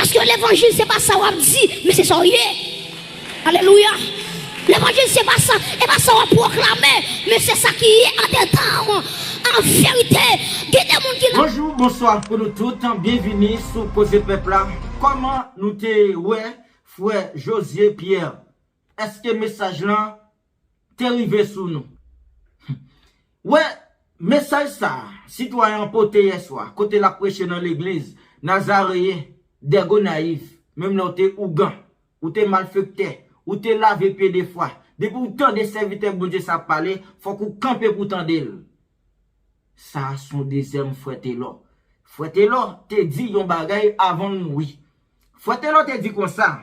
Parce que l'évangile, c'est pas ça qu'on dit, mais c'est ça. Alléluia. L'évangile, c'est pas ça, et pas ça qu'on proclame, mais c'est ça qui est en des temps. En vérité, il y a des gens qui... Bonjour, bonsoir pour nous tous. Bienvenue sur Cause Peuple. Comment nous te ouais, frère Josier Pierre? Est-ce que le message là t'est arrivé sur nous? Ouais, message ça, citoyen poté hier soir, côté la prêche dans l'église, Nazaréen, des gars naïfs, même là où t'es ougan, où t'es malfecté, où t'es lavé pied des fois. Depuis autant de serviteurs, bon Dieu, ça parler, faut qu'on campe pour t'entendre. Ça sont des hommes fouettés là. Fouettés là, te dit yon bagay avant de mourir. Fouettés là, te dit comme ça.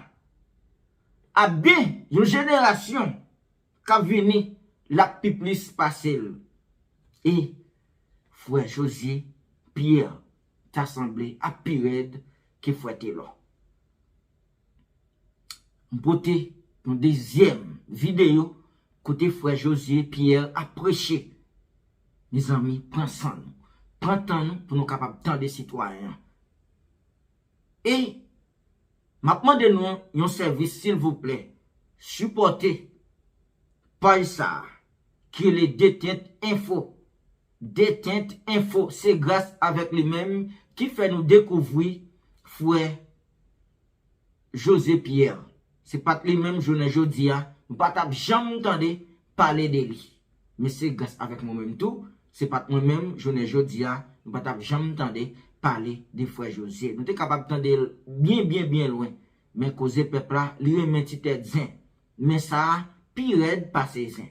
A bien, une génération qui a venu la piplis passée. Et frère Josier Pierre t'a semblé à pire que fouetté là. M'poté une deuxième vidéo côté frère Josier Pierre a prêché. Mes amis, prends ça nous. Prends temps nous pour nous capables de des citoyens. Et m'a demandé nous un service s'il vous plaît. Supportez par ça qui est les détentes info. Détente info, c'est grâce avec les mêmes qui fait nous découvrir frère José Pierre. C'est pas les mêmes journée jodi a, nous pas jamais entendu parler de lui. Mais c'est grâce avec moi-même tout, c'est pas moi-même journée jodi a, nous pas jamais entendu parler de frère José. Nous sommes capables d'entendre bien loin. Mais cause peuple là, li remet tête zin. Mais ça pire passer zin.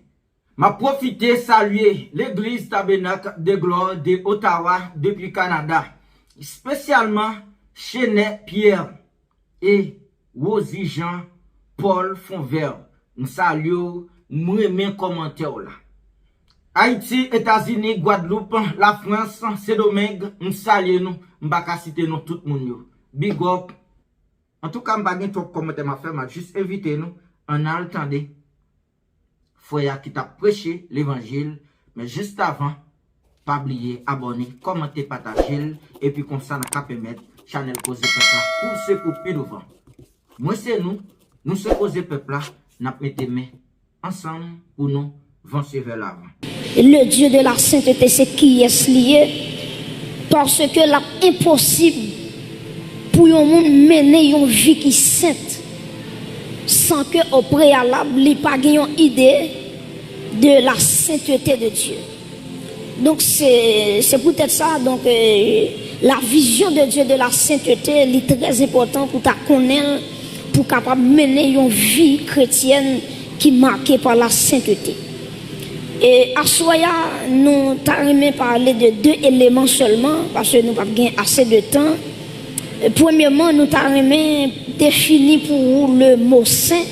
M'a profité saluer l'église Tabernacle de Gloire de Ottawa depuis Canada, spécialement Chenet Pierre et Rosie Jean Paul Fonvert. Nous saluons, nous remet commentaire là. Haïti, États-Unis, Guadeloupe, la France, Saint-Domingue, nous saluons nous, m'baka citer nous tout le monde. Big up. En tout cas, m'baka trop commentaire m'a fait, m'a juste invité nous en attendant frère qui t'a prêché l'évangile, mais juste avant, pas oublier, abonner, commenter, partager, et puis comme ça, on peut permettre Channel Cause Peuple pour ce pour plus devant. Moi, c'est nous sommes Cause Peuple, nous mettons mains ensemble pour nous avancer vers l'avant. Le Dieu de la sainteté, c'est qui est lié, parce que l'impossible pour un monde mener une vie qui est sainte, sans que au préalable, il n'y ait pas une idée de la sainteté de Dieu. Donc c'est peut-être ça, donc la vision de Dieu de la sainteté est très importante pour ta connaître, pour capable mener une vie chrétienne qui est marquée par la sainteté. Et à Soya, nous t'arrivons parler de deux éléments seulement, parce que nous n'avons pas assez de temps. Premièrement, nous t'arrivons défini pour vous le mot saint.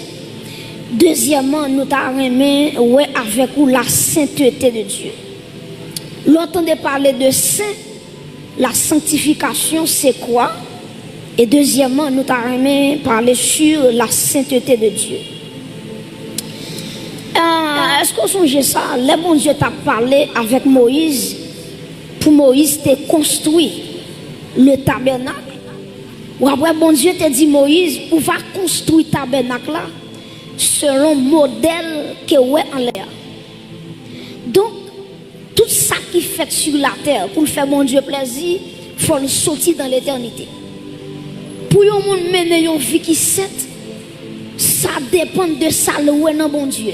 Deuxièmement, nous t'arrivons avec vous la sainteté de Dieu. L'entendez parler de saint, la sanctification c'est quoi? Et deuxièmement, nous t'arrivons parler sur la sainteté de Dieu. Est-ce qu'on songe ça? Le bon Dieu t'a parlé avec Moïse. Pour Moïse, t'es construit le tabernacle. Ou après, bon Dieu t'a dit Moïse, on va construire le tabernacle là selon le modèle que ouais en l'air. Donc, tout ça qui fait sur la terre, pour faire mon Dieu plaisir, il faut le sortir dans l'éternité. Pour yon monde mener une vie qui sainte, ça dépend de ça le ouais dans bon Dieu.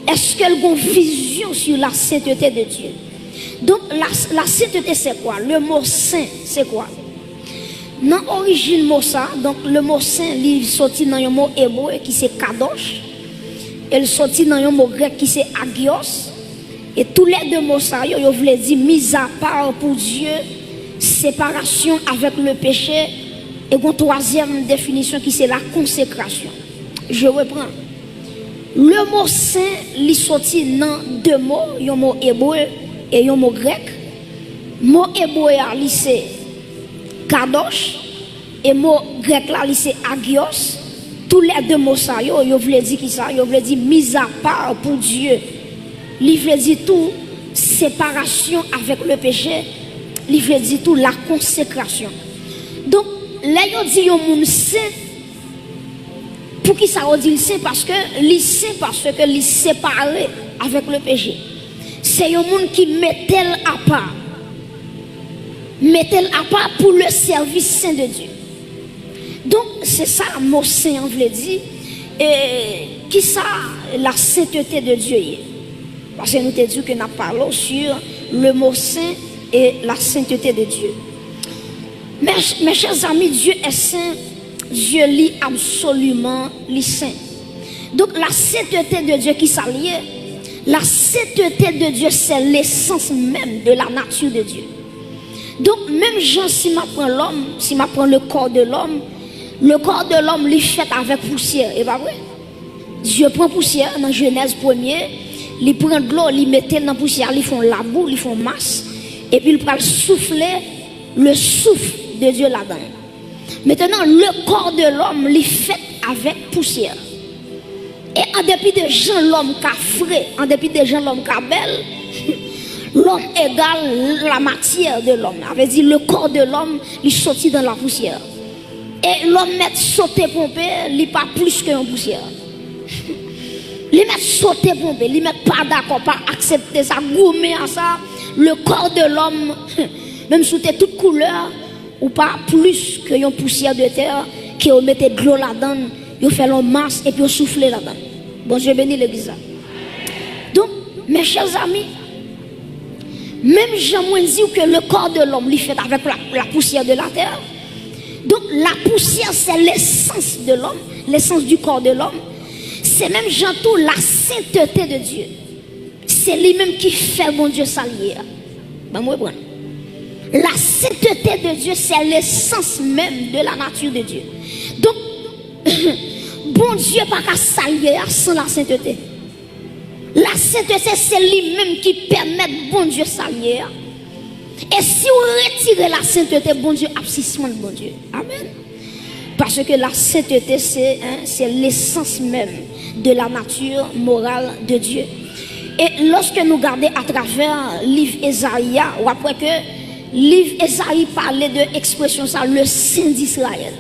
Est-ce qu'elle a une vision sur la sainteté de Dieu? Donc, la sainteté, c'est quoi? Le mot saint, c'est quoi? Dans l'origine mot ça, donc le mot saint, il sorti dans un mot hébreu qui c'est kadosh. Il sorti dans un mot grec qui c'est agios. Et tous les deux mots ça, ils voulaient dire mise à part pour Dieu, séparation avec le péché. Et une troisième définition qui c'est la consécration. Je reprends. Le mot saint, il sorti dans deux mots, un mot hébreu et un mot grec. Mot hébreu, c'est kadosh, et mot grec là, c'est agios. Tous les deux mots ça, yo voulait dire qui ça, yo voulait dire mise à part pour Dieu. Il veut dire tout séparation avec le péché. Il veut dire tout la consécration. Donc là, on dit un monde saint. Pour qui ça on dit saint? Parce que saint parce que il séparé avec le péché. C'est un monde qui met elle à part. Met-elle à part pour le service saint de Dieu. Donc, c'est ça, mot saint, on veut dire. Et qui ça, la sainteté de Dieu? Parce que nous te dit que nous parlons sur le mot saint et la sainteté de Dieu. Mes chers amis, Dieu est saint. Dieu lit absolument les saints. Donc, la sainteté de Dieu qui s'allie, la sainteté de Dieu, c'est l'essence même de la nature de Dieu. Donc, même Jean, si m'apprend l'homme, si m'apprend le corps de l'homme est fait avec poussière, et pas vrai? Dieu prend poussière dans Genèse 1er, il prend de l'eau, il met dans la poussière, ils font la boue, ils font masse, et puis il prend souffler le souffle de Dieu là-dedans. Maintenant, le corps de l'homme est fait avec poussière. Et en dépit de gens, l'homme qui a frais, en dépit de gens, l'homme qui a belle, l'homme égale la matière de l'homme. Ça veut dire le corps de l'homme, il sortit dans la poussière. Et l'homme met sauter pompé, il n'est pas plus qu'une poussière. Il met sauter pompé, il met pas d'accord, pas accepter ça, gourmer à ça. Le corps de l'homme, même sous toute couleur, ou pas plus qu'une poussière de terre, qui on mettait de l'eau là-dedans, il fait l'eau masse et puis on souffle là-dedans. Bon, je bénis l'église. Donc, mes chers amis, même Jean dit que le corps de l'homme est fait avec la poussière de la terre. Donc la poussière c'est l'essence de l'homme, l'essence du corps de l'homme. C'est même Jean tout la sainteté de Dieu. C'est lui-même qui fait mon Dieu s'allier. Ben moi bon. La sainteté de Dieu c'est l'essence même de la nature de Dieu. Donc bon Dieu pas qu'à s'allier sans la sainteté. La sainteté, c'est lui-même qui permet bon Dieu s'allier. Et si on retire la sainteté, bon Dieu, abscissement de bon Dieu. Amen. Parce que la sainteté, c'est l'essence même de la nature morale de Dieu. Et lorsque nous regardons à travers le livre Ésaïe, on voit que le livre Ésaïe parlait de l'expression ça, le Saint d'Israël.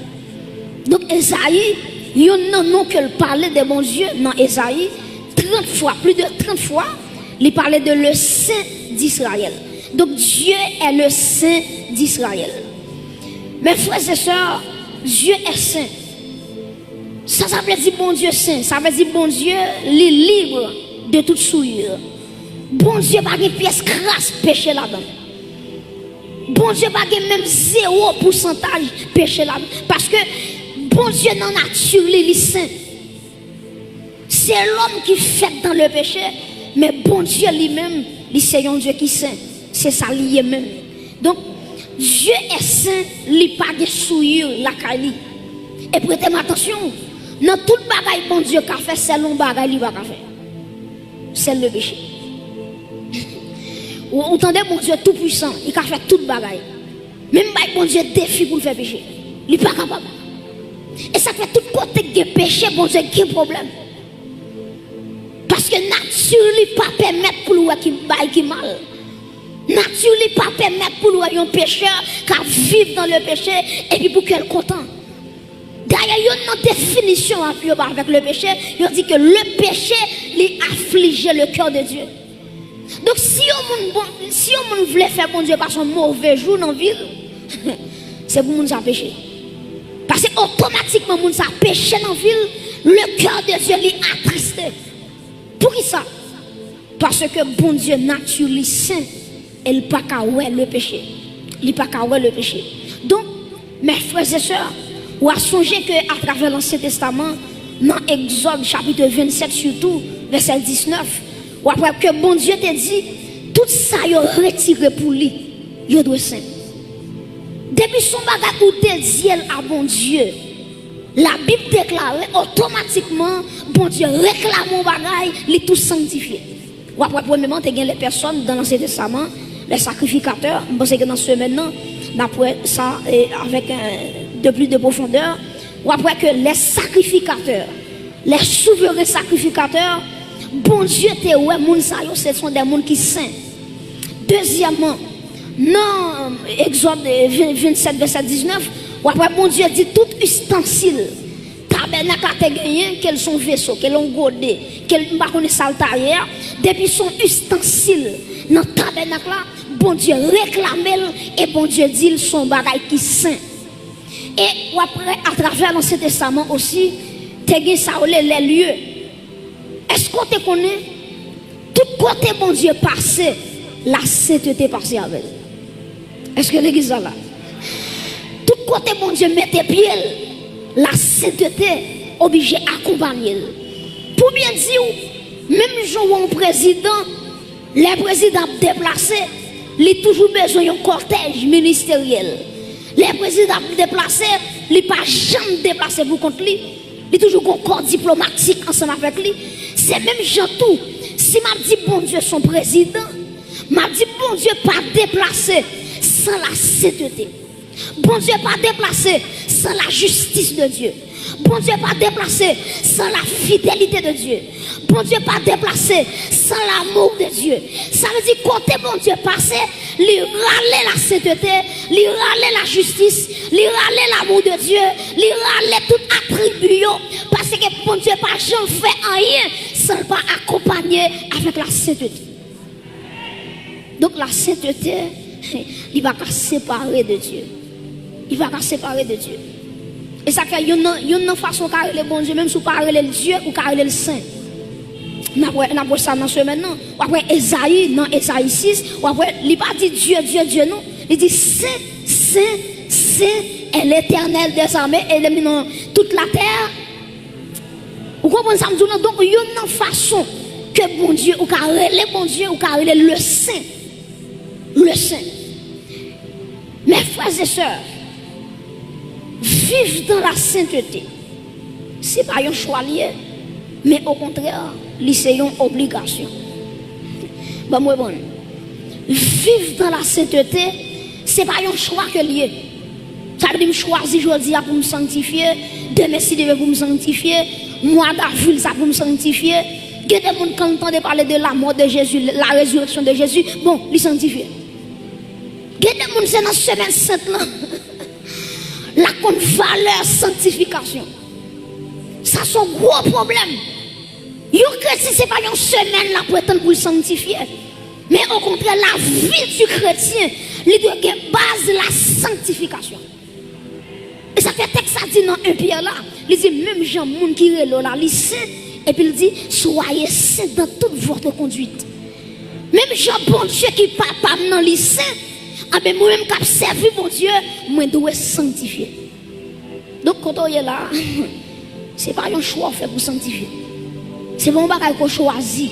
Donc Ésaïe, il y a un nom que parlait de bon Dieu dans Ésaïe. 30 fois, plus de 30 fois, il parlait de le Saint d'Israël. Donc Dieu est le Saint d'Israël. Mes frères et sœurs, Dieu est saint. Ça veut dire bon Dieu saint. Ça veut dire bon Dieu les libre de toute souillure. Bon Dieu pas une pièce crasse péché là-dedans. Bon Dieu pas même 0% péché là-dedans. Parce que bon Dieu dans la nature, il est saint. C'est l'homme qui fait dans le péché, mais bon Dieu lui-même, c'est un Dieu qui est saint. C'est ça lui-même. Donc, Dieu est saint, il n'est pas de souillure, la cali. Et prêtez attention, dans tout le bagage, bon Dieu qui a fait, c'est l'un bagage, il va faire. C'est le péché. Vous entendez, bon Dieu tout puissant, il a fait tout le bagage. Même bon Dieu défi pour le faire péché. Il n'est pas capable. Et ça fait tout côté de péché, bon Dieu, qui a un problème. Parce que nature ne pas permettre pour lui qui mal. Nature ne pas permettre pour lui un pécheur qui vivre dans le péché et puis pour qu'elle content. D'ailleurs, il y a une définition avec le péché. Il dit que le péché lui afflige le cœur de Dieu. Donc si on voulait faire bon Dieu par son mauvais jour dans la ville, c'est pour nous péché. Parce que automatiquement, nous avons péché dans la ville, le cœur de Dieu lui attristé. Pour qui ça? Parce que bon Dieu naturellement saint, il n'a pas qu'à le péché. Il n'a pas qu'à le péché. Donc, mes frères et sœurs, on a songé qu'à travers l'Ancien Testament, dans Exode chapitre 27 surtout, verset 19, ou après que bon Dieu te dit, tout ça il retiré pour lui, il doit saint. Depuis son bagage où te dit à bon Dieu, la Bible déclare automatiquement, bon Dieu réclame mon bagage, il est tout sanctifié. Ou après, premièrement, tu as les personnes dans l'Ancien Testament, les sacrificateurs, je pense que dans ce maintenant, d'après ça, avec de plus de profondeur, ou après que les sacrificateurs, les souverains sacrificateurs, bon Dieu te ouais, ce sont des gens qui sont saints. Deuxièmement, dans Exode 27, verset 19, Ou après, bon Dieu dit tout ustensile. Tabernacle a gagné, quels sont vaisseaux, quels ont godé, quels pas connaît saltarière, depuis son ustensile dans le tabernacle là, bon Dieu réclame et bon Dieu dit son bagage qui saint. Et ou après, à travers l'Ancien Testament aussi, tu ça les lieux. Est-ce qu'on te connaît? Tout côté bon Dieu passé, la sainteté passée avec. Est-ce que l'église est là? Tout côté bon Dieu mettait pied, la sainteté obligée d'accompagner. Pour bien dire, même jour un président, les présidents déplacés, il a toujours besoin d'un cortège ministériel. Les présidents déplacés, il n'a pas jamais déplacé pour contre lui. Il a toujours un corps diplomatique ensemble avec lui. C'est même gens tout. Si m'a dit bon Dieu son président, m'a dit bon Dieu pas déplacé sans la sainteté. Bon Dieu pas déplacé sans la justice de Dieu. Bon Dieu pas déplacé sans la fidélité de Dieu. Bon Dieu pas déplacé sans l'amour de Dieu. Ça veut dire côté bon Dieu passé, lui râler la sainteté, lui râler la justice, lui râler l'amour de Dieu, lui râler tout attribut parce que bon Dieu pas jamais fait rien sans pas accompagner avec la sainteté. Donc la sainteté, il va pas séparer de Dieu. Il va pas séparer de Dieu. Et ça fait une façon de carrer le bon Dieu, même si vous parlez le Dieu ou carrer le Saint. On a ça dans ce maintenant. Ou après Esaïe, dans Esaïe 6, ou après, il n'a pas dit Dieu, Dieu, Dieu, non. Il dit Saint, Saint, Saint est l'éternel des armées et il dans toute la terre. Vous comprenez ça? Donc, il y a une façon que bon Dieu, ou carrer le bon Dieu, ou carrer le Saint. Le Saint. Mes frères et sœurs, vivre dans la sainteté, ce n'est pas un choix lié, mais au contraire, c'est une obligation. Bon, moi, bon. Vivre dans la sainteté, ce n'est pas un choix que lié. Ça veut dire que je choisis aujourd'hui pour me sanctifier, demain si pour me sanctifier, moi d'avril ça pour me sanctifier. Il y a des gens qui entendent parler de la mort de Jésus, la résurrection de Jésus, bon, les sanctifier. Il y a des gens qui sont dans cette semaine sainte là. La valeur sanctification. Ça c'est un gros problème. Yo chrétien c'est pas une semaine là pour attendre pour le sanctifier. Mais au contraire la vie du chrétien, il doit avoir base la sanctification. Et ça fait texte ça dit dans un Pierre là, il dit même Jean moun qui est là, il saint et puis il dit soyez saints dans toute votre conduite. Même Jean bon Dieu qui papa dans le saint. Ah ben moi-même qui servi mon Dieu, moi dois sanctifier. Donc quand on est là, c'est pas un choix fait pour sanctifier. C'est pas un bagage qu'on choisit.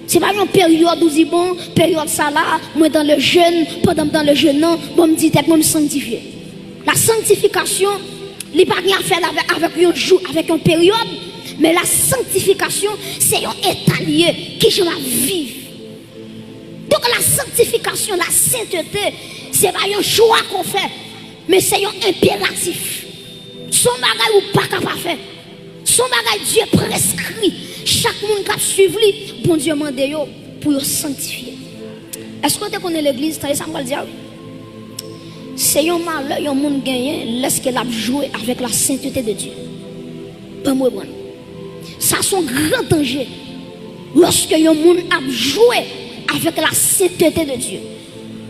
C'est pas une période où dit bon, période ça là, moi dans le jeûne, pendant dans le jeûne non, bon me dit tête moi me sanctifier. La sanctification, il n'y a pas rien à faire avec un jour, avec une période, mais la sanctification, c'est un état lié qui je vais vivre. Donc la sanctification, la sainteté, ce n'est pas un choix qu'on fait, mais c'est un impératif. Son bagage ou pas capable de faire. Son bagage Dieu prescrit. Chaque monde qui suit lui, bon Dieu mande pour sanctifier. Est-ce que tu connais l'église? Ça va le dire. C'est un malheur, un monde gagné, lorsqu'il a joué avec la sainteté de Dieu. Pas moi, bon. Ça c'est un grand danger. Lorsque un monde a joué avec la sainteté de Dieu.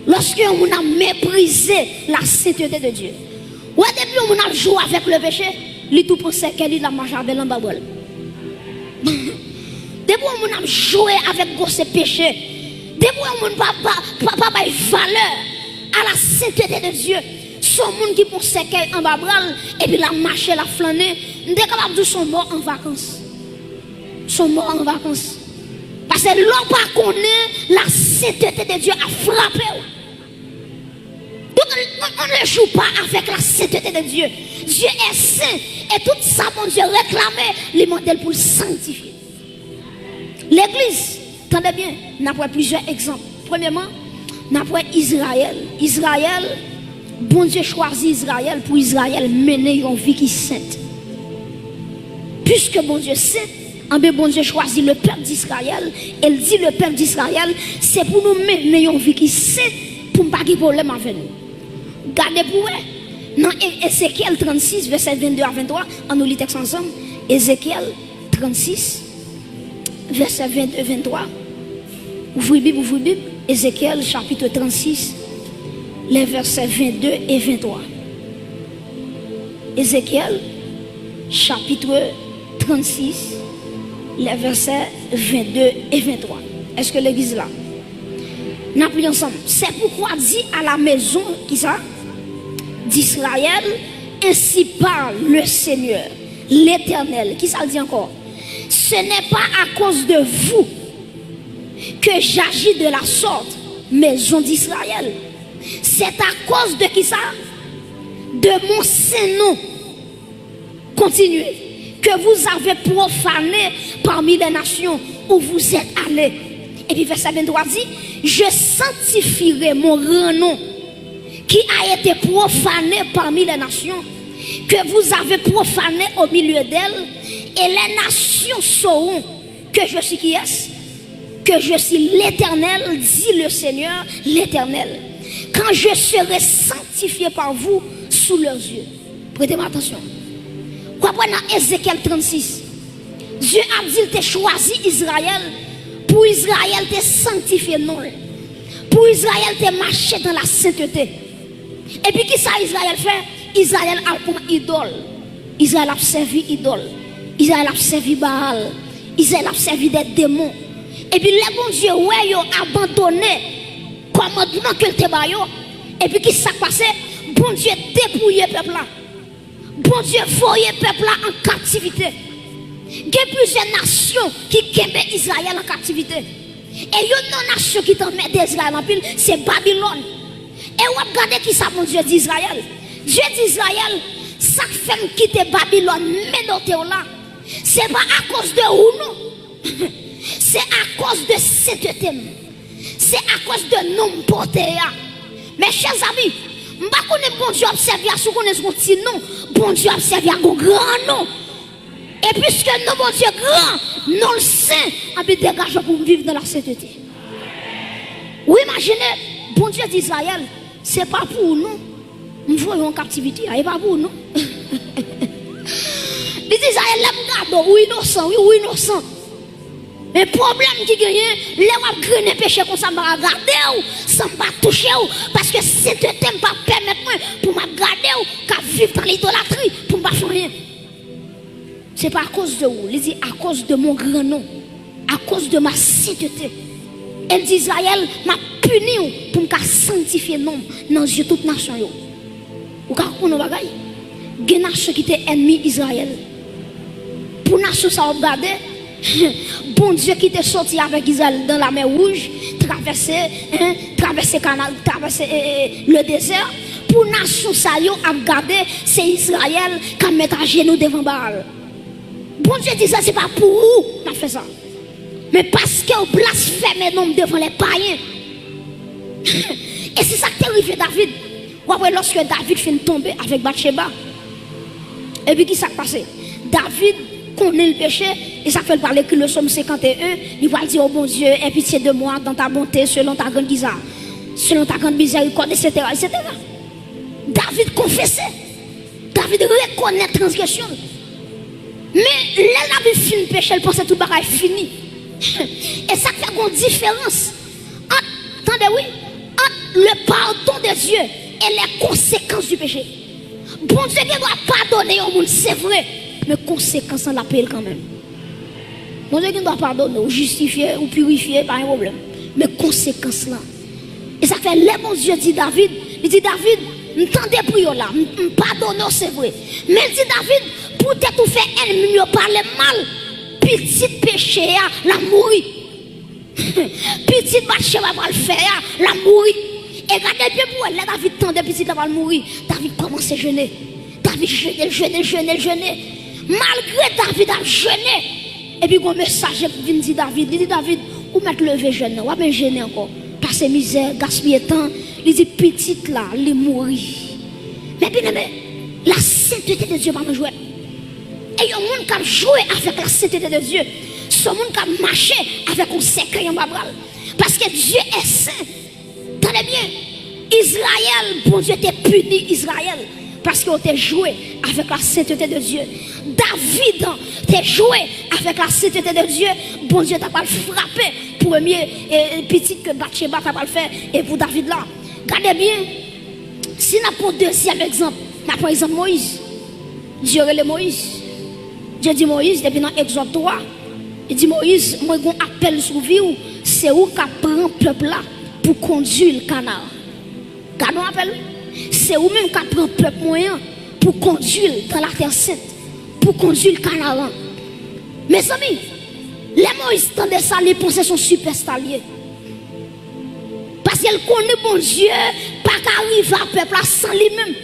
Lorsque on a méprisé la sainteté de Dieu. Ou depuis on a joué avec le péché, il tout pensait qu'elle la marche avec l'embabole. Depuis on a joué avec ce péché, depuis on n'a pas valeur à la sainteté de Dieu. Son monde qui pensait qu'elle en babral et puis la marche, la flâner, on est capable de son mort en vacances. Son mort en vacances. Parce que l'homme pas connaît la sainteté de Dieu a frappé. Donc on ne joue pas avec la sainteté de Dieu. Dieu est saint et tout ça mon Dieu réclamait les modèles pour le sanctifier. L'église, attendez bien, nous avons plusieurs exemples. Premièrement, nous avons Israël. Israël, bon Dieu choisit Israël pour Israël mener une vie qui est sainte. Puisque bon Dieu saint, bon Dieu choisit le peuple d'Israël. Elle dit le peuple d'Israël, c'est pour nous mener une vie qui est sainte pour ne pas avoir de problème avec nous. Gardez pour eux, Dans Ézéchiel 36, verset 22 à 23, on nous lit texte ensemble. Ézéchiel 36, verset 22 à 23. Ouvrez Bible, ouvrez Bible. Ézéchiel chapitre 36, les versets 22 et 23. Ézéchiel chapitre 36, les versets 22 et 23. Est-ce que l'église là? Nous appelons ensemble. C'est pourquoi dit à la maison qui ça d'Israël, ainsi parle le Seigneur, l'Éternel. Qui ça dit encore? Ce n'est pas à cause de vous que j'agis de la sorte, maison d'Israël. C'est à cause de qui ça? De mon saint nom. Continuez. Que vous avez profané parmi les nations où vous êtes allés. Et puis verset 23 dit, je sanctifierai mon grand nom qui a été profané parmi les nations, que vous avez profané au milieu d'elles, et les nations sauront que je suis qui est-ce? Que je suis l'Éternel, dit le Seigneur, l'Éternel. Quand je serai sanctifié par vous sous leurs yeux. Prêtez-moi attention. Comprenez dans Ézéchiel 36. Dieu a dit qu'il a choisi Israël. Pour Israël, te sanctifié non. Pour Israël, te marché dans la sainteté. Et puis, qui ça Israël fait? Israël a pour idole. Israël a servi idole. Israël a servi Baal. Israël a servi des démons. Et puis, les bons dieux, ouais, ils ont abandonné le commandement que te baillé. Et puis, qui s'est passé? Bon Dieu dépouillé le peuple là. Bon Dieu voyait le peuple là en captivité. Il y a plusieurs nations qui aiment Israël en captivité. Et il y a une nation qui t'en met d'Israël en pile, c'est Babylone. Et vous regardez qui ça, mon Dieu d'Israël. Dieu d'Israël, ça fait quitter Babylone, mais dans là. C'est pas à cause de vous, non. C'est à cause de cette thème. C'est à cause de nom porté. Mes chers amis, je ne sais pas bon Dieu observe à ce qu'on est petit nom. Bon Dieu observe à un grand nom. Et puisque nous, mon Dieu grand, non le saint, on peut dégager pour vivre dans la sainteté. Vous imaginez, bon Dieu d'Israël, ce n'est pas pour nous. Nous voyons en captivité, ce n'est pas pour nous. Les Israël, les gars, oui, innocent, oui, innocent. Mais le problème qui gagne, les gens qui ont péché comme ça, je vais regarder, ça ne va pas toucher, parce que c'est ne t'aime pas permettre pour me regarder, qu'à vivre dans l'idolâtrie, pour ne pas faire rien. Ce n'est pas à cause de vous, il dit à cause de mon grand nom, à cause de ma sainteté. Elle dit Israël m'a puni pour me sanctifier nom dans les yeux de toute nation. Vous comprenez ce bagage? Il y a des nations qui étaient ennemies d'Israël. Pour les nations, ça regarder. Bon Dieu qui était sorti avec Israël dans la mer Rouge, traverser le désert. Pour nation ça yo a regardé, c'est Israël qui met à genoux devant Baal. Bon Dieu dit ça, c'est pas pour vous qu'on a fait ça. Mais parce que vous blasphémez nom devant les païens. Et c'est ça qui est arrivé David. Lorsque David finit de tomber avec Bathsheba. Et puis qui s'est passé? David connaît le péché. Et ça fait parler que le psaume 51, il va dire, oh bon Dieu, aie pitié de moi dans ta bonté, selon ta grande misère, selon ta grande miséricorde, etc., etc. David confessait. David reconnaît la transgression. Mais là, David finit le péché, il pensait tout le bagage fini. Et ça fait une différence. Attendez, oui, entre le pardon de Dieu et les conséquences du péché. Bon Dieu qui doit pardonner au monde, c'est vrai, mais conséquences, on l'appelle quand même. Bon Dieu qui doit pardonner, ou justifier, ou purifier, pas un problème. Mais conséquences là. Et ça fait, les bon Dieu dit David, il dit David, m'tendez pour là, pardonner, c'est vrai. Mais il dit David, pour tout faire ennemi, parler mal, petit péché, la mourir. Petit Bathsheba va le faire, la mourir. Et regardez bien pour elle, là, David tendait petit là va mourir. David commence à jeûner. David jeûner. Malgré David a jeûné. Et puis, un message vient dire David, il dit David, où mettre lever jeûne, ou bien jeûner encore. Passer misère, gaspiller temps. Il dit petite là, il mourir. Mais bien aimé, la sainteté de Dieu va me jouer. Et il y a un monde qui a joué avec la sainteté de Dieu. Ce monde qui a marché avec un secret en babral. Parce que Dieu est saint. Tenez bien, Israël, bon Dieu t'a puni Israël. Parce qu'on t'a joué avec la sainteté de Dieu. David t'a joué avec la sainteté de Dieu. Bon Dieu t'a pas le frappé. Premier petit que Bathsheba t'a pas le fait. Et pour David là, regardez bien. Si nous prenons deuxième exemple, nous prenons exemple Moïse. Dieu relève Moïse. Dieu dit Moïse, depuis dans Exode 3, il dit Moïse, moi j'ai un appel sur vie, c'est où qui prend le peuple là pour conduire le canal. Gardons appel. C'est où même qui prend le peuple moyen pour conduire dans la terre sainte, pour conduire le canal. Mes amis, les Moïse tendait ça, les pensées sont super staliers. Parce qu'elle connaît bon Dieu, pas qu'arriver à peuple là sans lui-même.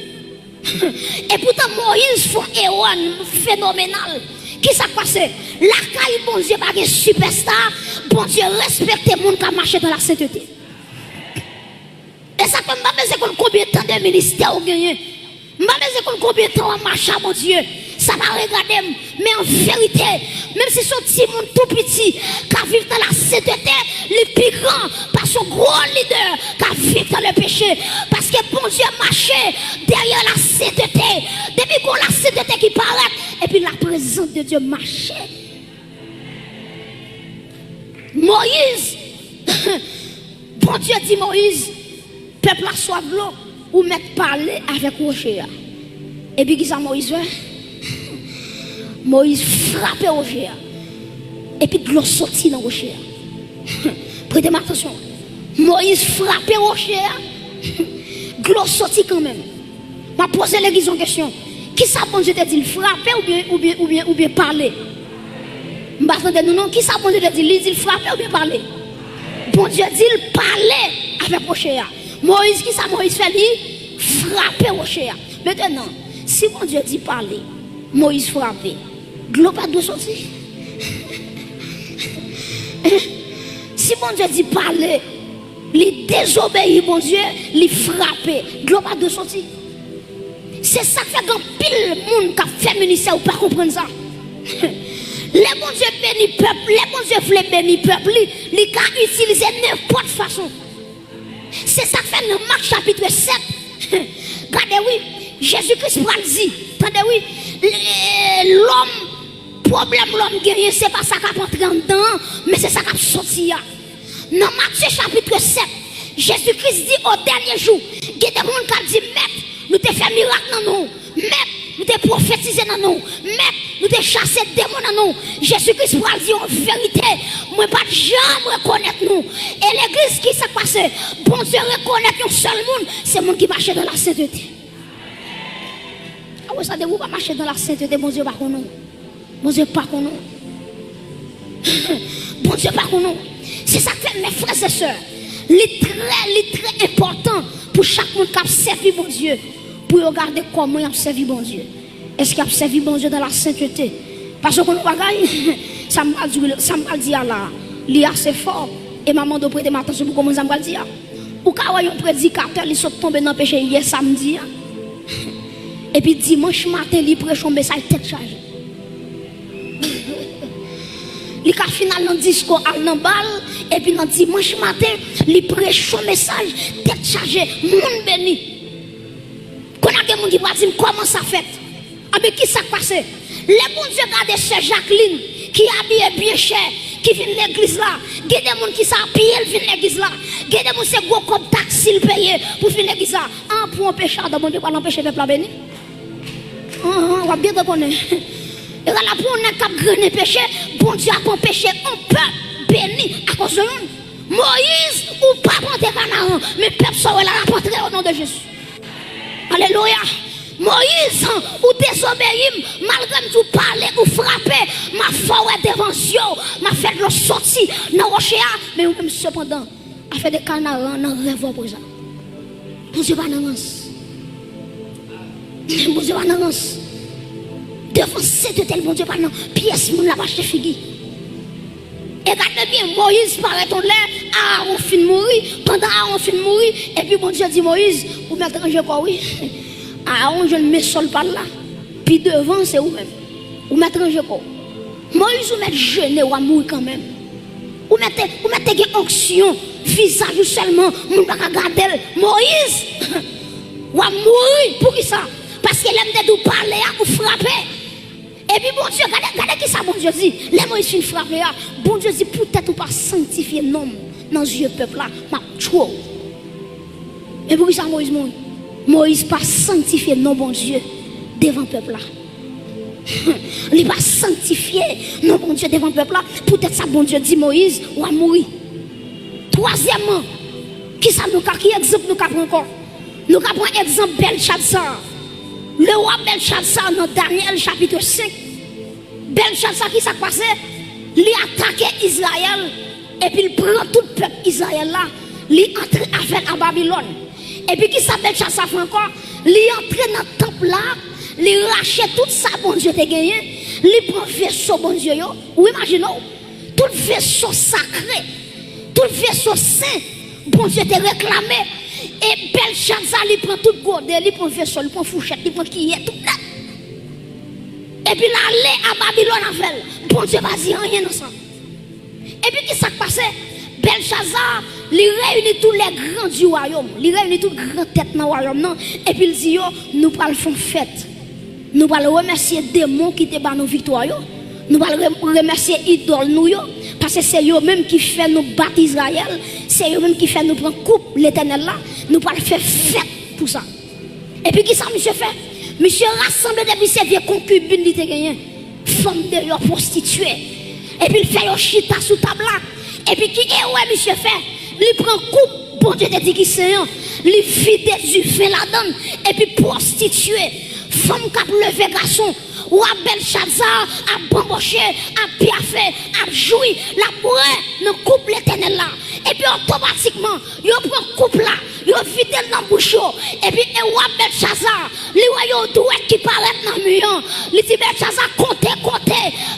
Et pourtant Moïse fait un héros phénoménal. Qui s'est passé? La caille bon Dieu pas un superstar. Bon Dieu respecte les gens qui marchent dans la sainteté. Et ça fait pas combien de temps de ministère vous gagnez. Pas combien de temps on marche à mon Dieu. Ça va regarder. Mais en vérité, même si son petit monde tout petit qui vit dans la sainteté, le plus grand par son gros leader qui vit dans le péché. Parce que bon Dieu marché derrière la sainteté. Depuis qu'on la sainteté qui paraît, et puis la présence de Dieu marchait. Moïse, bon Dieu dit Moïse, peuple a soif de l'eau, ou mettre parler avec Rocher. Et puis, qui ça Moïse fait? Moïse frappe Rocher. Et puis, de l'eau sortit dans Rocher. Prêtez attention. Moïse frappe Rocher. De l'eau sortit quand même. Je vais poser l'église en question. Qui ça bon Dieu te dit? Frapper ou bien parler? Je vais attendre non. Qui ça bon Dieu te dit? Il dit frapper ou bien parler? Bon Dieu dit parler avec Rocher. Moïse, qui ça Moïse fait lui? Frapper Rocher. Maintenant, si mon Dieu dit parler, Moïse frapper, de l'eau pas de sortir. Si mon Dieu dit parler, il désobéit mon Dieu, il frapper, de l'eau pas de sortir. C'est ça qui fait qu'un pile monde qui a fait ministère ou pas comprendre ça. Les bon Dieu bénit peuple, les bon Dieu voulait bénir peuple, il a utilisé n'importe façon. C'est ça qui fait dans Marc chapitre 7. Regardez, oui, Jésus-Christ va dire, attendez, oui, l'homme, problème l'homme gagné, c'est pas ça qui a entré en dedans, mais c'est ça qui a sorti. Dans Matthieu chapitre 7, Jésus-Christ dit au dernier jour, il y a des gens qui disent, Maître, nous te fait miracle dans nous, Maître, nous te prophétisé dans nous, Maître, nous te chassé démons dans nous. Jésus-Christ va dire en vérité, moi pas de jamais reconnaître nous. Et l'église qui s'est passée, bon Dieu reconnaît un seul monde, c'est le monde qui marche dans la sainteté. Ah oui, ça ne vous pas marcher dans la sainteté, bon Dieu pas qu'on nous. Bon Dieu pas qu'on nous. Bon Dieu pas qu'on nous. C'est ça que fait mes frères et sœurs. Il est très important pour chaque monde qui a servi bon Dieu, pour regarder comment il a servi bon Dieu. Est-ce qu'il a servi bon Dieu dans la sainteté? Parce que nous bagaille, ça m'a dit là, il est assez fort. Et maman doit prêter attention pour comment ça m'a dit. Ou quand un prédicateur, il sont tombés dans le péché hier samedi. Et puis dimanche matin, il prêche un message tête chargée. Il a final dans le discours à l'embal. Et puis dans dimanche matin, il prêche un message tête chargée. Monde béni. Quand on a des gens qui vont dire comment ça fait. Ah mais qui s'est passé? Les bons Dieu regardent sœur Jacqueline qui habille bien cher, qui vient de l'église là. Il y a des gens qui s'habillent, qui viennent de l'église là. Il y a des gens qui sont gros comme taxi le payer pour venir de l'église là. Ah, pour un pécheur, bon Dieu, pas l'empêcher de peuple béni. On va bien te connaître. Et là, pour un cap grené péché, bon Dieu a empêché un peuple béni à cause de nous. Moïse, ou pas prendre Canaan, mais peuple soit là, apporter au nom de Jésus. Alléluia. Moïse, ou désobéir, malgré tout parler ou frapper, ma foi devant Dieu, m'a fait le sortir dans le rocher, mais même cependant, a fait des canards dans le rêve pour ça. Bon Dieu, pas d'avance. Bon Dieu, pas d'avance. Devant cette tel bon Dieu, pas d'avance. Pièce, mon la vache de figue. Et regardez bien, Moïse paraît en l'air, Aaron fin de mourir, pendant Aaron fin de mourir, et puis bon Dieu dit Moïse, vous mettez un jeu quoi, oui. Aaron, je ne mets sol par là. Puis devant, c'est vous-même. Vous mettez un jeu quoi. Moïse, vous mettez jeûner ou à mourir quand même. Vous mettez une onction, visage seulement, vous ne pouvez pas regarder. Moïse, ou à mourir, pour qui ça? Parce que l'aime de parler ou frapper. Et puis bon Dieu, regardez qui ça bon Dieu dit. Les Moïse fin frapper. Bon Dieu dit peut-être ou pas sanctifier non dans le peuple là, m'a trop. Et pour ça Moïse Moïse pas sanctifié non bon Dieu devant le peuple là. Il pas sanctifié non bon Dieu devant le peuple là. Peut-être ça bon Dieu dit Moïse ou à mourir. Troisièmement, qui exemple nous avons encore? Nous avons exemple Belshazzar. Le roi Belshazzar dans Daniel chapitre 5. Belshazzar qui s'est passé? Il a attaqué Israël et puis il prend tout le peuple Israël là. Il entre avec à Babylone. Et puis qui s'appelle Belshazzar fait encore? Il entre dans le temple là. Il rachète tout ça bon Dieu te gagné. Il prend vaisseau bon Dieu yo. Ou imaginez tout le vaisseau sacré, tout le vaisseau saint, bon Dieu te réclamé. Et Belshazzar il prend tout godé, il prend vaisseau, il prend fourchette, il prend qui est tout là. Et puis là aller à Babylone avec. Bon Dieu va dire rien dans ça. Et puis qui s'est passé? Belshazzar, il réunit tous les grands du royaume, il réunit toutes les grandes têtes dans le royaume non. Et puis il dit yo, nous allons faire fête. Nous allons remercier les démons qui te battent nos victoires. Nous allons remercier les idoles nous. Parce que c'est eux même qui fait nous battre Israël. C'est eux même qui fait nous prendre coupe l'éternel là. Nous allons faire fête pour ça. Et puis qui ça monsieur fait? Monsieur rassemble depuis ses vieux concubines qui te gagné. Femme de leur prostituée. Et puis il fait un chita sous table là. Et puis qui est ouais monsieur fait? Il prend coupe. Bon Dieu te dit qui c'est. Il vide du fait la donne. Et puis prostituée. Femme qui a levé garçon, ou à Belshazzar, à bamboché, à piaffé, à joui, la bourrée, nous coupe l'éternel là. Et puis automatiquement, il prend coupe là, il vide dans la bouche. Et puis, et ou à Belshazzar, les royaumes doués qui paraissent dans le mur, il dit Belshazzar, comptez,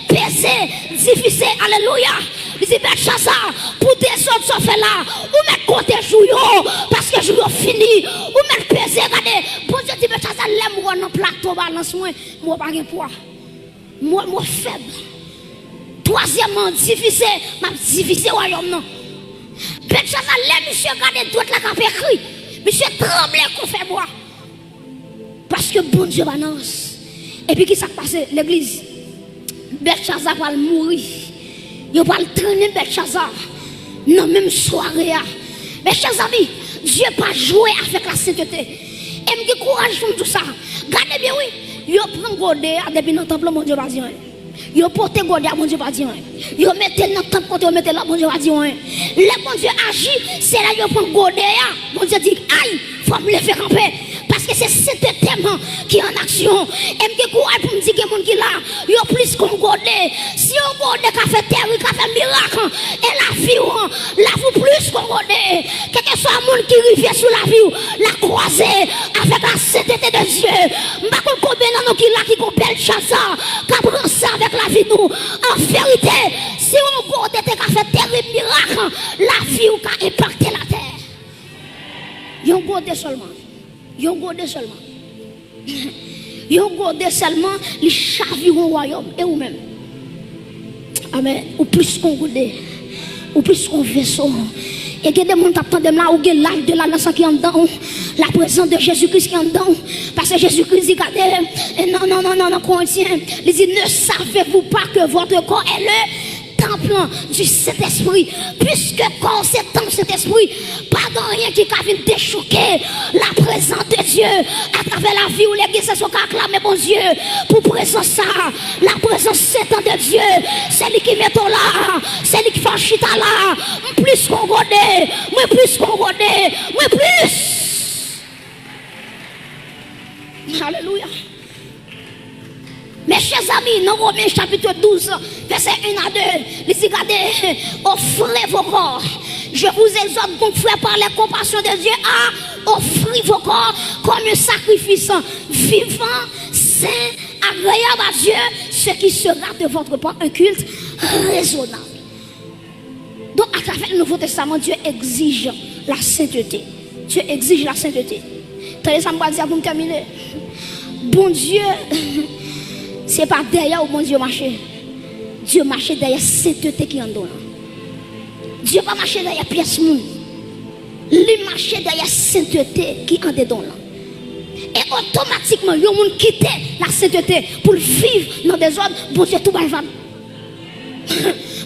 peser, difficile, alléluia. Il dit Belshazzar, pour des autres ça fait là, ou mettre compter jour, parce que jour fini, ou mettre peser, regardez, bon Dieu dit Belshazzar, l'aime ou non plateau balance moi pas de poids. Moi faible. Troisièmement, difficile, m'a difficile royaume non. Belshazzar, l'aime monsieur regardez droite la cap écrit. Monsieur tremble qu'on fait boire. Parce que bon Dieu balance. Et puis qui s'est passé l'église? Belshazzar va mourir. Il va traîner Belshazzar dans même soirée. Mes chers amis, Dieu pas joué avec la sainteté. Et me dit courage pour tout ça. Regardez bien oui. Yo prend godé depuis dans temple mon Dieu va dire. Yo porte godé mon Dieu va dire. Yo mettez dans temple quand yo mettez là mon Dieu va dire. Le bon Dieu agit, c'est là yo prend godé. Mon Dieu dit aïe, faut me lever camper. Parce que c'est cet thème qui est en action. Et me dit courage pour me dire que mon qui là, yo plus qu'on godé. Si on godé qu'a fait terre, qu'a fait miracle et la vie plus qu'on godé. Quel que soit monde qui rivière sur la vie, la croiser avec la sainteté de Dieu. M'pa combien dans nous qui là qui qu'on Belshazzar, qu'a prend ça avec la vie nous. En vérité, si on godé qu'a fait terrible miracle, la vie ou qu'a impacté la terre. Yon godé seulement. Yon godé seulement. Yon godé seulement les chavires au royaume et ou même. Amen. Ou plus qu'on godé, ou plus qu'on vaisseau. Et que des gens t'attendent là, ou que l'âge de la nation qui est en dedans, la présence de Jésus-Christ qui est en dedans. Parce que Jésus-Christ dit, regardez, non, Corinthiens, il dit, ne savez-vous pas que votre corps est le temple du Saint-Esprit? Puisque corps c'est temple du Saint-Esprit, pas de rien qui a venir déchouquer la présence de Dieu à travers la vie où l'église se sont acclamés, bon Dieu, pour présence ça, la présence sainte de Dieu, c'est lui qui met là, c'est lui qui fait chita là, plus qu'on connaît, moi plus qu'on connaît, moi plus. Alléluia. Mes chers amis, dans Romains chapitre 12, verset 1 à 2, il dit, regardez, offrez vos corps. Je vous exhorte donc, frère, par la compassion de Dieu, à offrir vos corps comme un sacrifice vivant, saint, agréable à Dieu, ce qui sera de votre part un culte raisonnable. Donc, à travers le Nouveau Testament, Dieu exige la sainteté. Dieu exige la sainteté. Tenez, ça me va dire pour me terminer. Bon Dieu, c'est pas derrière où bon Dieu marche. Dieu marche derrière la sainteté qui est en dedans. Dieu pas marcher derrière pièce monde. Il marche derrière la sainteté qui est en dedans. Et automatiquement, il y a monde quitter la sainteté pour vivre dans des ordres, bon Dieu, tout va.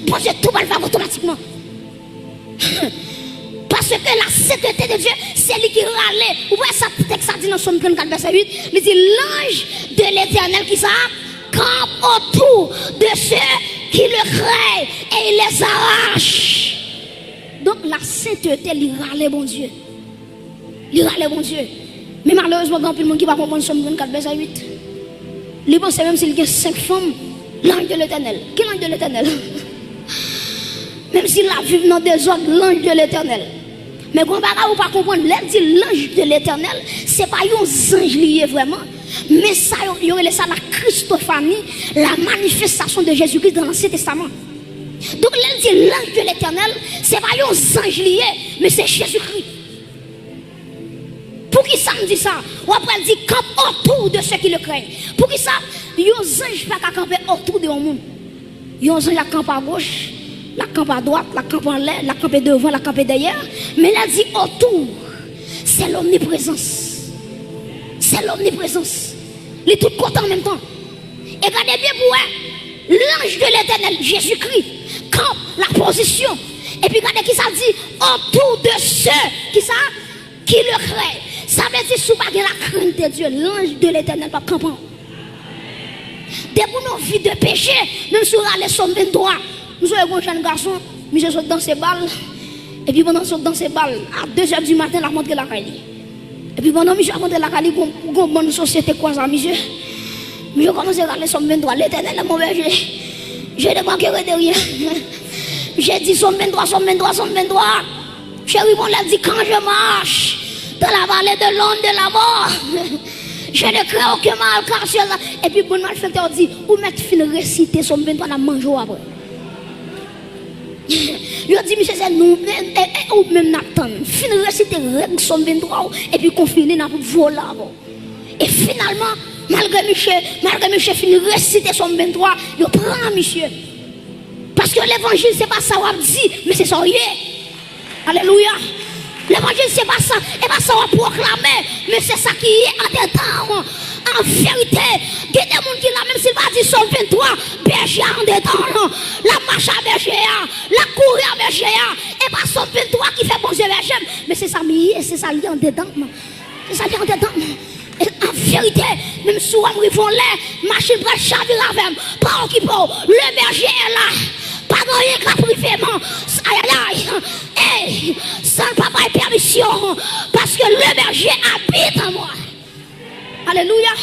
Bon Dieu, tout va automatiquement. Parce que la sainteté de Dieu, c'est lui qui râle. Vous voyez ça, texte ça dit dans Somme 34, verset 8. Il dit l'ange de l'Éternel qui ça campe autour de ceux qui le craignent et il les arrache. Donc la sainteté, il râle bon Dieu. Il râle bon Dieu. Mais malheureusement, il y a plus de monde qui va comprendre Somme 24, verset 8. Il pense même s'il y a 5 femmes, l'ange de l'Éternel. Quel ange de l'Éternel? Même s'il a vu dans des ordres, l'ange de l'Éternel. Mais quand vous pas comprendre, l'ange de l'Éternel, ce n'est pas un ange lié vraiment. Mais ça, il y a ça la Christophanie, la manifestation de Jésus-Christ dans l'Ancien Testament. Donc, l'ange de l'Éternel, ce n'est pas un ange lié, mais c'est Jésus-Christ. Pour qui ça me dit ça? Ou après, il dit campe autour de ceux qui le craignent. Pour qui ça? Il y a un ange pas camper autour de monde. Il y a un ange qui campe à gauche, la campe à droite, la campe en l'air, la campe devant, la campe derrière. Mais là, dit autour, c'est l'omniprésence. C'est l'omniprésence. Il est tout content en même temps. Et regardez bien pour l'ange de l'Éternel, Jésus-Christ, campe la position. Et puis regardez qui ça dit autour de ceux qui le craignent. Ça veut dire sous pas la crainte de Dieu, l'ange de l'Éternel pas campant. Dès pour nos vies de péché, même si on a les sommes 23, nous sommes un jeune garçon, monsieur saute dans ses balles. Et puis pendant saute dans ses balles, à 2h du matin, la montre la caille. Et puis pendant monsieur a montré la caille, une bonne société quoi ça, monsieur. Je commence à regarder somme 23, l'Éternel est mon berger. Je ne manquerai de rien. J'ai dit somme 23, somme 23, somme 23. Chérie, on l'a dit quand je marche dans la vallée de l'ombre de la mort, je ne crains aucun mal car sur là. Et puis bon malfaiteur dit, où mettre fin réciter somme 23 dans manger après. Il dit, monsieur, c'est nous, ou même Nathan, fin réciter règle somme 23 et puis confiner dans voler. Et finalement, malgré monsieur fin réciter somme 23, il prend monsieur. Parce que l'évangile, c'est pas ça qu'on dit, mais c'est ça. Alléluia. L'évangile, c'est pas ça. Et pas ça qu'on proclame, mais c'est ça qui est en dedans. En vérité, il y a des gens qui là, même s'il va dire Somme 23, berger en dedans. La marche à berger, la courir à berger. Et pas Somme 23 qui fait bon Dieu berger. Mais c'est ça, c'est ça lié en dedans. C'est ça lié en dedans. Et en vérité, même si on rivons l'air, machine va chavirer avec pas qui peut. Le berger est là. Pas rien qu'à privément. Aïe aïe. Hey, sans papa et permission. Parce que le berger habite en moi. Alléluia.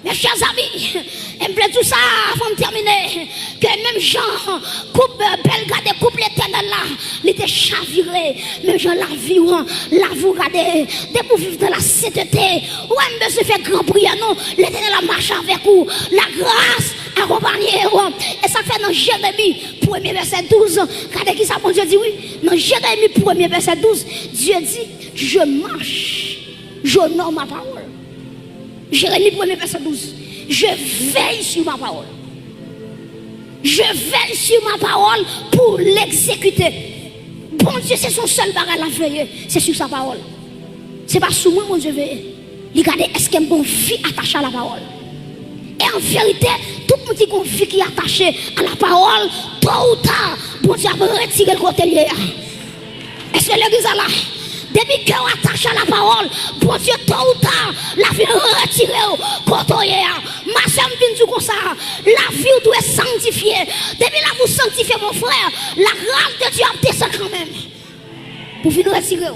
Mes chers amis, il me plaît tout ça avant de terminer. Que même Jean, coupe Belgade, coupe l'Éternel là, il était chaviré. Même Jean la vie, la vous regardez. Dès pour vivre dans la sainteté, ou même se fait grand prière, non, l'Éternel a marché avec vous. La grâce accompagnée. Et ça fait dans Jérémie, 1er verset 12. Regardez qui ça, mon Dieu dit oui. Dans Jérémie, 1er verset 12, Dieu dit, je marche, j'honore ma parole. Jérémie 1er verset 12. Je veille sur ma parole. Je veille sur ma parole pour l'exécuter. Bon Dieu, c'est son seul bagage à veiller. C'est sur sa parole. C'est pas sur moi, mon Dieu, veille. Regardez, est-ce qu'il y a une bonne vie attachée à la parole? Et en vérité, tout le monde qui a une vie qui est attachée à la parole, tôt ou tard, bon Dieu va retirer le côté lié. Est-ce que l'église est là? Depuis qu'on attache à la parole, bon Dieu, tôt ou tard, la vie retirée, quand on est là. Ma soeur me dit comme ça, la vie doit être sanctifiée. Depuis là, vous sanctifiez mon frère, la grâce de Dieu a descend quand même. Pour venir retirer.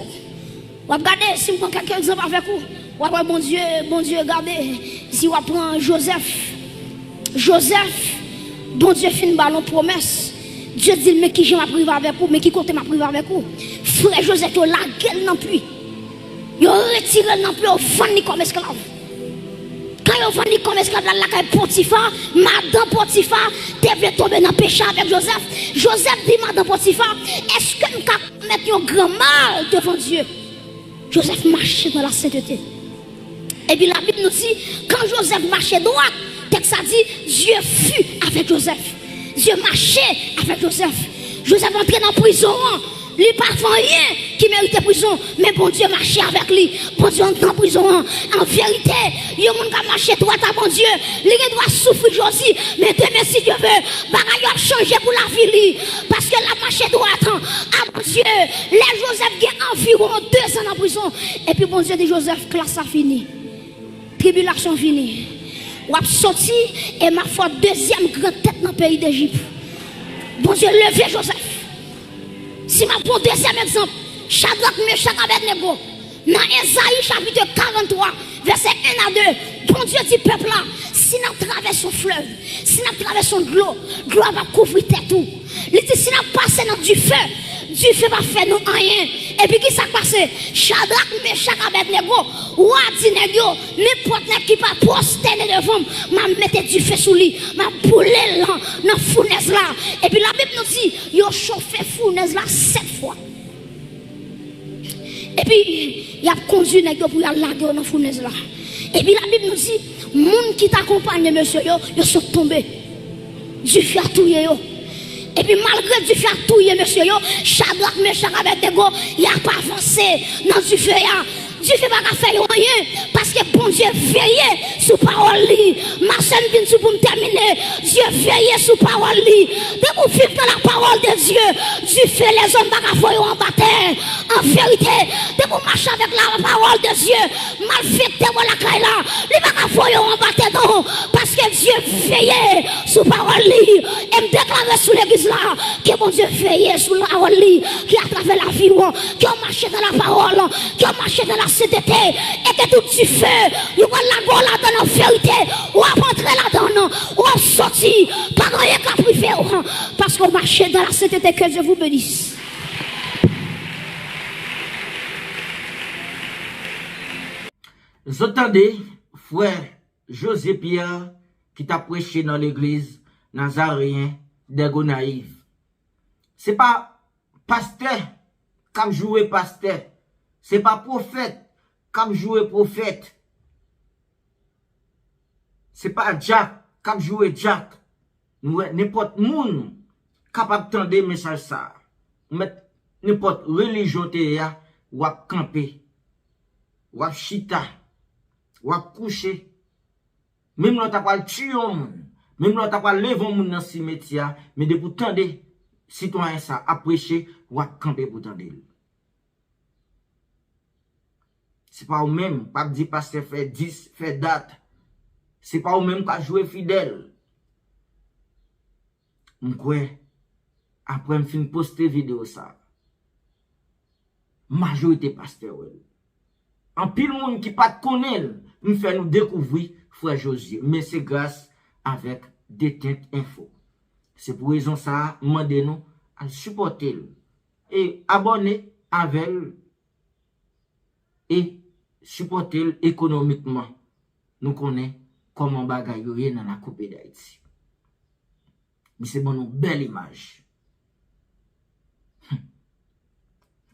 Regardez, si vous prenez quelques exemples avec vous, bon Dieu, regardez, si on prend Joseph, bon Dieu fait une ballon promesse. Dieu dit, mais qui j'ai ma privé avec vous, mais qui compte ma privé avec vous. Frère Joseph, il a la gueule non plus. Il a retiré non plus, il a vendu comme esclave. Quand il a vendu comme esclave, la caille Potiphar, madame Potiphar, devait tomber dans le péché avec Joseph. Joseph dit, madame Potiphar, est-ce que nous pouvons mettre un grand mal devant Dieu? Joseph marchait dans la sainteté. Et puis la Bible nous dit, quand Joseph marchait droit, texte ça dit, Dieu fut avec Joseph. Dieu marchait avec Joseph. Joseph entrait dans la prison. Il pas fait rien qui méritait prison, mais bon Dieu marchait avec lui. Bon Dieu entre en prison. En vérité, il y a un monde qui a marché droit à bon Dieu. Il doit souffrir aussi, mais demain si Dieu veut, bagaille a changé pour la vie. Parce que la marché droit à bon Dieu. Les Joseph ont environ 2 ans en prison. Et puis bon Dieu dit Joseph, classe a fini. Tribulation finie. Ou a sorti et ma foi deuxième grande tête dans le pays d'Égypte. Bon Dieu, levez Joseph. Si ma prends deuxième exemple, Shadrach, Meshach, Abednego, dans Esaïe chapitre 43, verset 1 à 2, bon Dieu dit peuple là, si nous traversons fleuve, si nous traversons de l'eau va couvrir tout. Il dit si nous passons dans du feu va faire nous rien. Et puis qui s'est passé? Shadrach, Meshach, Abednego, ou Abednego, n'importe qui pas prosterné devant, m'a mettre du feu sous lui, m'a brûlé là, dans la fournaise là. Et puis la Bible nous dit, il a chauffé fournaise là 7 fois. Et puis, il a conduit les gens pour aller laguer dans la fournaise là. Et puis la Bible nous dit, les gens qui t'accompagnent, monsieur, ils sont tombés. Du feu a tué. Et puis malgré du feu a tué, monsieur, Shadrach, Meshach, Abednego, il n'a pas avancé dans du feu. Dieu ne fait pas faire rien parce que bon Dieu veille sur parole. Ma soeur vient pour me terminer. Dieu veille sur parole. De vous vivre dans la parole de Dieu, Dieu fait les hommes pas en bataille. En vérité, de vous marcher avec la parole de Dieu, mal fait de la caille là, les pas en bataille non, parce que Dieu veille sur parole. Et me déclare sur l'église là que bon Dieu veille sur la parole qui à travers la vie, qui a marché dans la parole, qui a marché dans la CTT, et que tout tu fais, vous allez la go là dans la vérité, ou à rentrer là-dedans, ou à sortir, pas rien qu'à priver, parce qu'on marche dans la CTT, que Dieu vous bénisse. Vous entendez, frère José Pierre, qui t'a prêché dans l'église Nazaréen des Gonaïves. C'est pas pasteur, comme jouer pasteur. C'est pas prophète, comme jouer prophète. C'est pas Jack, comme jouer Jack. N'importe monde capable de tendre message ça. N'importe religion théa, ou à camper, ou à chita, ou à coucher. Même là, t'as pas le tuer un monde. Même là, t'as pas lever un monde dans le cimetière. Mais de pour tendre, citoyen ça, à prêcher, ou à camper pour tendre. C'est pas au même, pas dire pasteur fait 10, fait date. C'est pas au même qu'à jouer fidèle. M'kwe, après m'fin poster vidéo ça. Majorité pasteur. En pile monde qui pas connaît, m'fait nous découvrir frère Josué. Mais c'est grâce avec Détente Info. C'est pour raison ça, demandez nous à supporter et abonner avec et supporter économiquement. Nous connaissons comment bagay yo dans la coupe d'Haïti. Mais c'est bon, une belle image.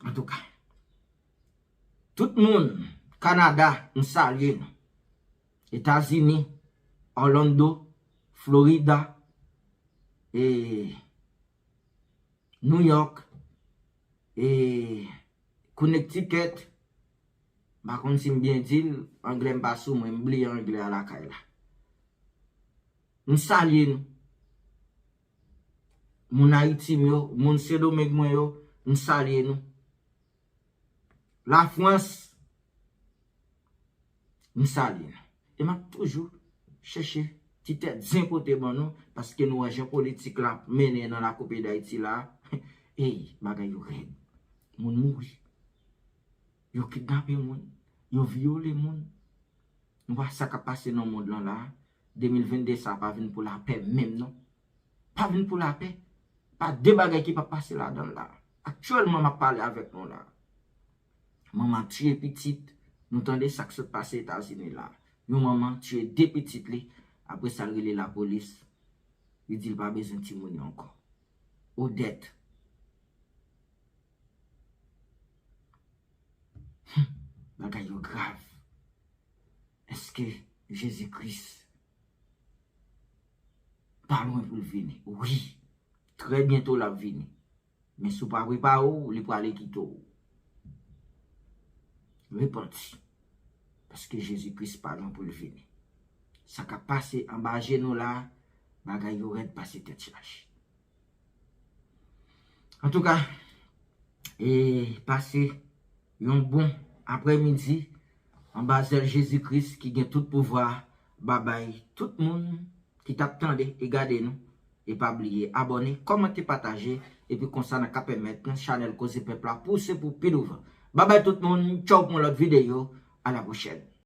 En tout cas, tout le monde, Canada, nous salue. États-Unis, Orlando, Florida, et New York, et Connecticut. Par contre, si je bien dit, anglais pas sous moi, m'oublie anglais à la caille là. Nous saluons mon Haïti mon Saint-Domingue nous saluons. La France, nous saluons. Et m'a toujours cherché petite tête zin côté bon nous parce que nous agents politique là mené dans la coupe d'Haïti là. Et bagay yo red. Moun mouri. Yo kidnappé moun, yo violé moun. Nous voir ça qui passe dans le monde là. 2022 ça pas venir pour la paix même non. Pas venir pour la paix. Pas de bagages qui pas passer là-dedans là. Actuellement m'a parlé avec nous là. Maman tué petite, nous entendez ça qui se passe aux États-Unis là. Yon maman tué 2 petites li, après ça relé la police. Il dit pas besoin de timoni encore. Odette. Bagay yo grave. Est-ce que Jésus-Christ pas loin pour le venir? Oui. Très bientôt la venir. Mais si vous ne pouvez pas, il peut aller quitter. Repenti. Parce que Jésus-Christ pardon pour le venir. Ça qui a passé en bas genou là, bagay yo red passé tête charge. En tout cas, et passé un bon après-midi en bas de Jésus-Christ qui a tout pouvoir. Bye bye tout le monde qui t'attendait et gardez nous. Et pas oublier, abonner, commenter, partager. Et puis comme ça, on a permettre notre channel Cause Peuple à pousser pour plus d'ouvrir. Bye bye tout le monde. Ciao pour l'autre vidéo. À la prochaine.